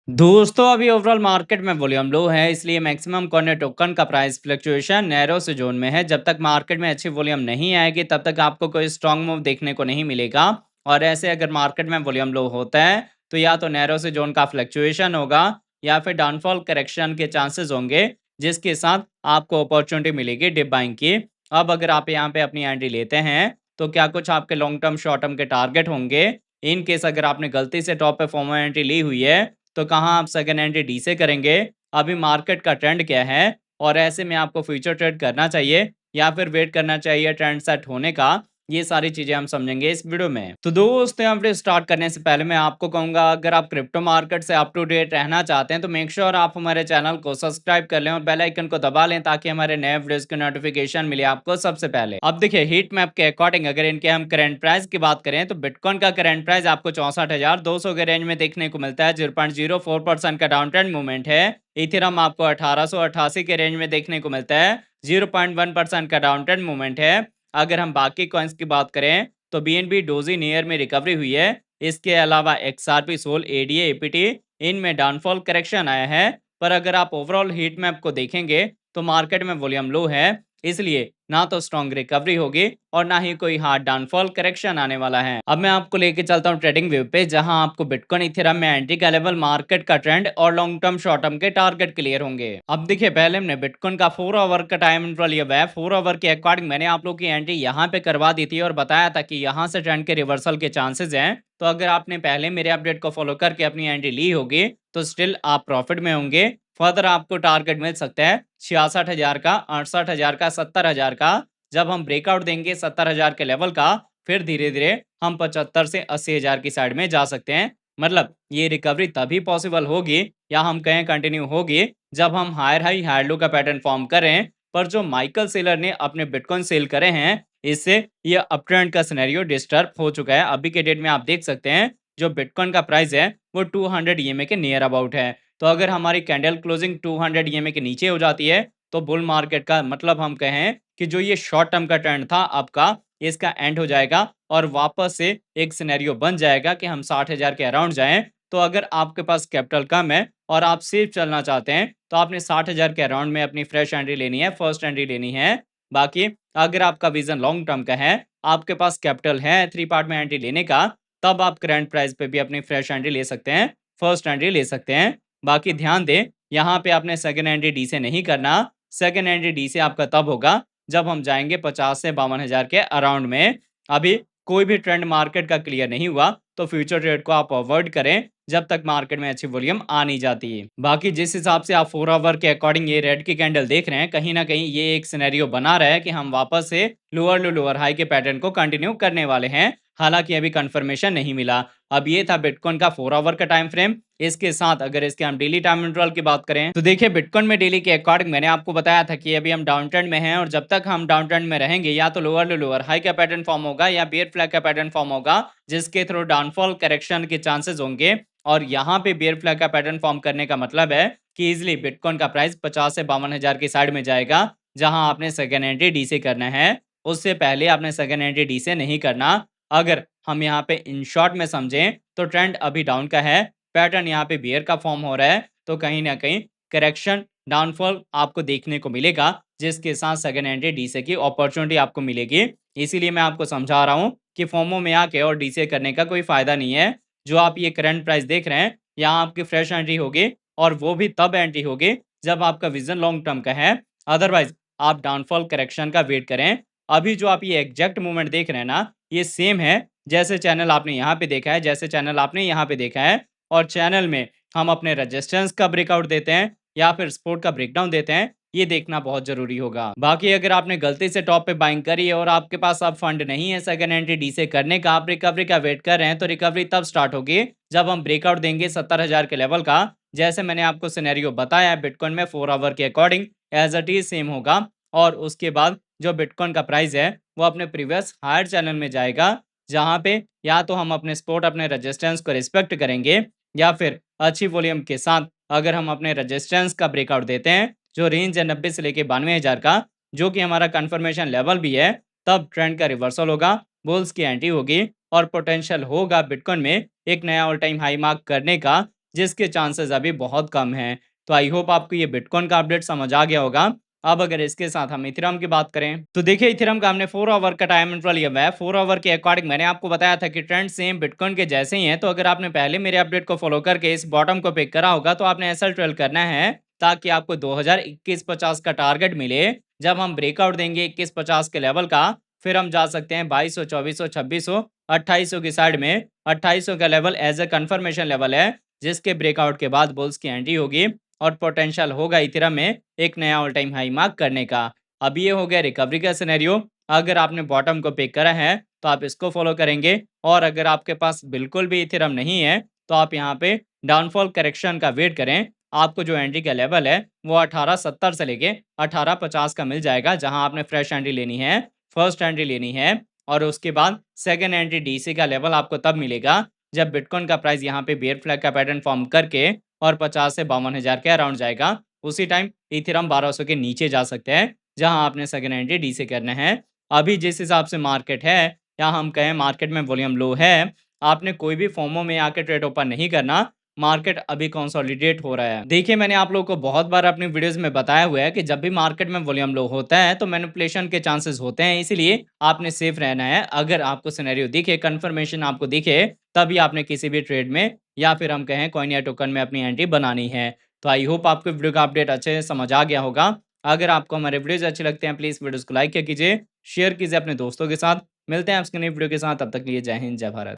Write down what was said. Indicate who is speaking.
Speaker 1: दोस्तों अभी overall market में वॉल्यूम लो है, इसलिए मैक्सिमम कॉर्नर टोकन का प्राइस फ्लक्चुएशन नैरो से जोन में है। जब तक मार्केट में अच्छी वॉल्यूम नहीं आएगी तब तक आपको कोई स्ट्रांग मूव देखने को नहीं मिलेगा। और ऐसे अगर मार्केट में वॉल्यूम लो होता है तो या तो नैरो से जोन का फ्लक्चुएशन होगा या फिर डाउनफॉल करेक्शन के चांसेस होंगे, जिसके साथ आपको अपॉर्चुनिटी मिलेगी डिप बाइंग की। अब अगर आप यहाँ पे अपनी एंट्री लेते हैं तो क्या कुछ आपके लॉन्ग टर्म शॉर्ट टर्म के टारगेट होंगे। इन केस अगर आपने गलती से टॉप पे फॉर्मो एंट्री ली हुई है तो कहाँ आप सेकंड हैंड डी से करेंगे, अभी मार्केट का ट्रेंड क्या है और ऐसे में आपको फ्यूचर ट्रेड करना चाहिए या फिर वेट करना चाहिए ट्रेंड सेट होने का। ये सारी चीजें हम समझेंगे इस वीडियो में। तो दोस्तों यहाँ वीडियो स्टार्ट करने से पहले मैं आपको कहूंगा, अगर आप क्रिप्टो मार्केट से अप टू डेट रहना चाहते हैं तो मेक श्योर आप हमारे चैनल को सब्सक्राइब कर लें और बेल आइकन को दबा लें ताकि हमारे नए वीडियोस की नोटिफिकेशन मिले आपको सबसे पहले। अब देखिए हीट मैप के अकॉर्डिंग अगर इनके हम करंट प्राइस की बात करें तो बिटकॉइन का करंट प्राइस आपको 64,200 के रेंज में देखने को मिलता है। 0.04% का डाउन ट्रेंड मूवमेंट है। इथेरियम आपको 1888 के रेंज में देखने को मिलता है। 0.1% का डाउन ट्रेंड मूवमेंट है। अगर हम बाकी कॉइन्स की बात करें तो बीएनबी डोजी नियर में रिकवरी हुई है। इसके अलावा एक्सआरपी सोल एडीए एपीटी इनमें डाउनफॉल करेक्शन आया है। पर अगर आप ओवरऑल हीट मैप को देखेंगे तो मार्केट में वॉल्यूम लो है, इसलिए ना तो स्ट्रॉन्ग रिकवरी होगी और ना ही कोई हार्ड डाउनफॉल करेक्शन आने वाला है। अब मैं आपको लेके चलता हूँ ट्रेडिंग व्यू पे, जहां आपको बिटकॉइन इथेरियम में एंट्री का लेवल, मार्केट का ट्रेंड और लॉन्ग टर्म शॉर्ट टर्म के टारगेट क्लियर होंगे। अब देखिए पहले हमने बिटकॉइन का 4 आवर का टाइम इंटरवल लिया हुआ है। 4 आवर के अकॉर्डिंग मैंने आप लोग की एंट्री यहाँ पे करवा दी थी और बताया था कि यहाँ से ट्रेंड के रिवर्सल के चांसेस हैं। तो अगर आपने पहले मेरे अपडेट को फॉलो करके अपनी एंट्री ली होगी तो स्टिल आप प्रॉफिट में होंगे। फर्दर आपको टारगेट मिल सकता है 66,000 का, 68,000 का, 70,000 का। जब हम ब्रेकआउट देंगे 70,000 के लेवल का, फिर धीरे धीरे हम 75 से 80,000 की साइड में जा सकते हैं। मतलब ये रिकवरी तभी पॉसिबल होगी या हम कहें कंटिन्यू होगी जब हम हायर हाई हायर लो का पैटर्न फॉर्म करें। पर जो माइकल सेलर ने अपने बिटकॉइन सेल करे हैं, इससे ये अपट्रेंड का सिनेरियो डिस्टर्ब हो चुका है। अभी के डेट में आप देख सकते हैं जो बिटकॉइन का प्राइस है वो 200 ईएमए के नियर अबाउट है। तो अगर हमारी कैंडल क्लोजिंग 200 ईएमए के नीचे हो जाती है तो बुल मार्केट का मतलब हम कहें कि जो ये शॉर्ट टर्म का ट्रेंड था आपका, इसका एंड हो जाएगा और वापस से एक सिनेरियो बन जाएगा कि हम 60,000 के अराउंड जाएं। तो अगर आपके पास कैपिटल कम है और आप सेफ चलना चाहते हैं तो आपने 60,000 के अराउंड में अपनी फ्रेश एंट्री लेनी है, फर्स्ट एंट्री लेनी है। बाकी अगर आपका विजन लॉन्ग टर्म का है, आपके पास कैपिटल है 3 पार्ट में एंट्री लेने का, तब आप करंट प्राइस पे भी अपनी फ्रेश एंट्री ले सकते हैं, फर्स्ट एंट्री ले सकते हैं। बाकी ध्यान दें, यहाँ पे आपने सेकंड एंट्री डी से नहीं करना। सेकंड एंट्री डी से आपका तब होगा जब हम जाएंगे 50 से 52,000 के अराउंड में। अभी कोई भी ट्रेंड मार्केट का क्लियर नहीं हुआ तो फ्यूचर ट्रेड को आप अवॉइड करें जब तक मार्केट में अच्छी वॉल्यूम आ नहीं जाती है। बाकी जिस हिसाब से आप 4 आवर के अकॉर्डिंग ये रेड की कैंडल देख रहे हैं, कहीं ना कहीं ये एक सिनेरियो बना रहा है कि हम वापस से लोअर लो लोअर हाई के पैटर्न को कंटिन्यू करने वाले हैं। हालांकि अभी कंफर्मेशन नहीं मिला। अब ये था बिटकॉइन का 4 आवर का टाइम फ्रेम। इसके साथ अगर इसके हम डेली टाइम इंटरवल की बात करें तो देखिए बिटकॉइन में डेली के अकॉर्डिंग मैंने आपको बताया था कि अभी हम डाउन ट्रेंड में हैं और जब तक हम डाउन ट्रेंड में रहेंगे या तो लोअर लोअर हाई का पैटर्न फॉर्म होगा या बियर फ्लैग का पैटर्न फॉर्म होगा, जिसके थ्रू डाउनफॉल करेक्शन के चांसेस होंगे। और यहाँ पे बियर फ्लैग का पैटर्न फॉर्म करने का मतलब है कि इजिली बिटकॉइन का प्राइस 50 से 52,000 की साइड में जाएगा, जहां आपने सेकेंड एंट्री डी से करना है। उससे पहले आपने सेकेंड एंट्री डी से नहीं करना। अगर हम यहाँ पे इन शॉर्ट में समझें तो ट्रेंड अभी डाउन का है, पैटर्न यहाँ पे बियर का फॉर्म हो रहा है, तो कहीं ना कहीं करेक्शन डाउनफॉल आपको देखने को मिलेगा, जिसके साथ सेकेंड एंट्री डीसे की अपॉर्चुनिटी आपको मिलेगी। इसीलिए मैं आपको समझा रहा हूँ कि फोमो में आके और डीसे करने का कोई फायदा नहीं है। जो आप ये करंट प्राइस देख रहे हैं, यहाँ आपकी फ्रेश एंट्री होगी और वो भी तब एंट्री होगी जब आपका विजन लॉन्ग टर्म का है। अदरवाइज आप डाउनफॉल करेक्शन का वेट करें। अभी जो आप ये एग्जैक्ट मूवमेंट देख रहे हैं ना, ये सेम है जैसे चैनल आपने यहाँ पे देखा है, जैसे चैनल आपने यहाँ पे देखा है। और चैनल में हम अपने रेजिस्टेंस का ब्रेकआउट देते हैं या फिर सपोर्ट का ब्रेकडाउन देते हैं, ये देखना बहुत जरूरी होगा। बाकी अगर आपने गलती से टॉप पे बाइंग करी है और आपके पास अब फंड नहीं है सेकंड एंट्री डी से करने का, आप रिकवरी का वेट कर रहे हैं, तो रिकवरी तब स्टार्ट होगी जब हम ब्रेकआउट देंगे 70,000 के लेवल का। जैसे मैंने आपको सिनेरियो बताया है बिटकॉइन में 4 आवर के according as it is same होगा। और उसके बाद जो बिटकॉइन का प्राइस है वो अपने प्रीवियस हायर चैनल में जाएगा, जहां पे या तो हम अपने सपोर्ट अपने रेजिस्टेंस को रिस्पेक्ट करेंगे या फिर अच्छी वॉल्यूम के साथ अगर हम अपने रेजिस्टेंस का ब्रेकआउट देते हैं जो रेंज है 90 से लेके 92,000 का, जो कि हमारा कंफर्मेशन लेवल भी है, तब ट्रेंड का रिवर्सल होगा, बुल्स की एंट्री होगी और पोटेंशियल होगा बिटकॉइन में एक नया ऑल टाइम हाई मार्क करने का, जिसके चांसेस अभी बहुत कम हैं। तो आई होप आपको ये बिटकॉइन का अपडेट समझ आ गया होगा। अब अगर इसके साथ हम इथेरियम की बात करें, तो देखिए इथेरियम का हमने 4 आवर का टाइम इंटरवल लिया हुआ है। 4 आवर के अकॉर्डिंग मैंने आपको बताया था कि ट्रेंड सेम बिटकॉइन के जैसे ही है। तो अगर आपने पहले मेरे अपडेट को फॉलो करके इस बॉटम को पिक करा होगा, तो आपने ऐसा ट्रेल करना है ताकि आपको 2021-50 का टारगेट मिले। जब हम ब्रेकआउट देंगे 21-50 के लेवल का, फिर हम जा सकते हैं 2200, 2400, 2600, 2800 की साइड में। 2800 का level as a confirmation level है, जिसके ब्रेकआउट के बाद बुल्स की एंट्री होगी और पोटेंशियल होगा इथेरियम में एक नया ऑल टाइम हाई मार्क करने का। अब ये हो गया रिकवरी का सिनेरियो। अगर आपने बॉटम को पिक करा है तो आप इसको फॉलो करेंगे, और अगर आपके पास बिल्कुल भी इथेरियम नहीं है तो आप यहाँ पे डाउनफॉल करेक्शन का वेट करें। आपको जो एंट्री का लेवल है वो 1870 से लेके 1850 का मिल जाएगा, जहां आपने फ्रेश एंट्री लेनी है, फर्स्ट एंट्री लेनी है। और उसके बाद सेकेंड एंट्री डीसी का लेवल आपको तब मिलेगा जब बिटकॉइन का प्राइस यहाँ पे बेयर फ्लैग का पैटर्न फॉर्म करके और 50 से 52,000 के अराउंड जाएगा। उसी टाइम इथेरियम 1200 के नीचे जा सकते हैं, जहां आपने सेकेंड एंट्री डी से करना है। अभी जिस हिसाब से मार्केट है, या हम कहें मार्केट में वॉल्यूम लो है, आपने कोई भी फॉर्मो में आके ट्रेड ओपन नहीं करना। मार्केट अभी कंसोलिडेट हो रहा है। देखिए मैंने आप लोगों को बहुत बार अपनी वीडियोस में बताया हुआ है कि जब भी मार्केट में वॉल्यूम लो होता है तो मैनिपुलेशन के चांसेस होते हैं, इसीलिए आपने सेफ रहना है। अगर आपको सिनेरियो दिखे, कंफर्मेशन आपको दिखे, तभी आपने किसी भी ट्रेड में या फिर हम कहें कॉइन या टोकन में अपनी एंट्री बनानी है। तो आई होप आपको वीडियो का अपडेट अच्छे से समझ आ गया होगा। अगर आपको हमारे वीडियोस अच्छे लगते हैं, प्लीज वीडियोस को लाइक कीजिए, शेयर कीजिए अपने दोस्तों के साथ। मिलते हैं आपके नई वीडियो के साथ, तब तक के लिए जय हिंद, जय भारत।